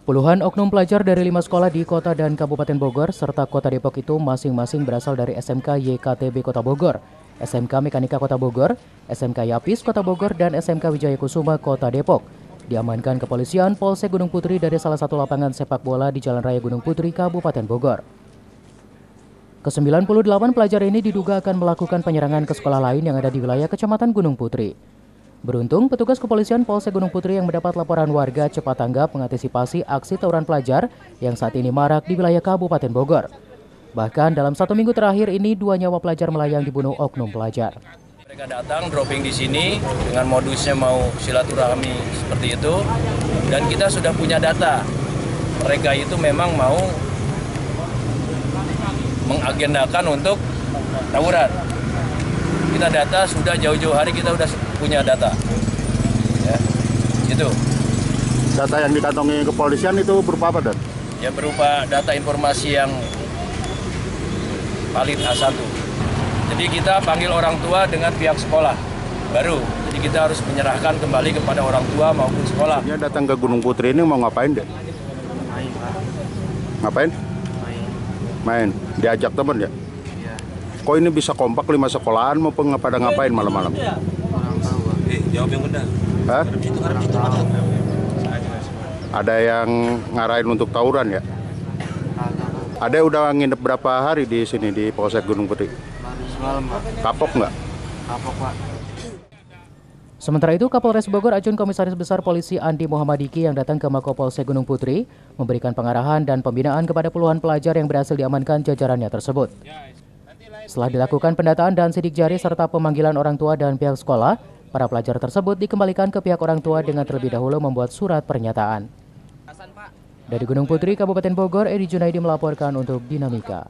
Puluhan oknum pelajar dari 5 sekolah di Kota dan Kabupaten Bogor serta Kota Depok itu masing-masing berasal dari SMK YKTB Kota Bogor, SMK Mekanika Kota Bogor, SMK Yapis Kota Bogor, dan SMK Wijaya Kusuma Kota Depok. Diamankan kepolisian Polsek Gunung Putri dari salah satu lapangan sepak bola di Jalan Raya Gunung Putri, Kabupaten Bogor. Ke-98 pelajar ini diduga akan melakukan penyerangan ke sekolah lain yang ada di wilayah Kecamatan Gunung Putri. Beruntung, petugas kepolisian Polsek Gunung Putri yang mendapat laporan warga cepat tanggap mengantisipasi aksi tawuran pelajar yang saat ini marak di wilayah Kabupaten Bogor. Bahkan dalam 1 minggu terakhir ini 2 nyawa pelajar melayang dibunuh oknum pelajar. Mereka datang dropping di sini dengan modusnya mau silaturahmi seperti itu, dan kita sudah punya data. Mereka itu memang mau mengagendakan untuk tawuran. Kita data sudah jauh-jauh hari, kita sudah punya data. Ya, itu. Data yang dikantongi kepolisian itu berupa apa, Dan? Ya, berupa data informasi yang valid A1. Jadi kita panggil orang tua dengan pihak sekolah baru. Jadi kita harus menyerahkan kembali kepada orang tua maupun sekolah. Dia datang ke Gunung Putri ini mau ngapain, deh? Main, Pak. Ngapain? Main. Diajak teman ya? Iya. Kok ini bisa kompak 5 sekolahan mau pada ngapain malam-malam? Kurang tahu, Pak. Jawab yang benar. Hah? Kurang tahu. Ada yang ngarahin untuk tawuran ya? Ada udah nginep berapa hari di sini di Polsek Gunung Putri? Baru semalam, Pak. Kapok nggak? Kapok, Pak. Sementara itu, Kapolres Bogor Ajun Komisaris Besar Polisi Andi Muhammadiki yang datang ke Mako Polsek Gunung Putri memberikan pengarahan dan pembinaan kepada puluhan pelajar yang berhasil diamankan jajarannya tersebut. Setelah dilakukan pendataan dan sidik jari serta pemanggilan orang tua dan pihak sekolah, para pelajar tersebut dikembalikan ke pihak orang tua dengan terlebih dahulu membuat surat pernyataan. Dari Gunung Putri, Kabupaten Bogor, Edi Junaidi melaporkan untuk Dinamika.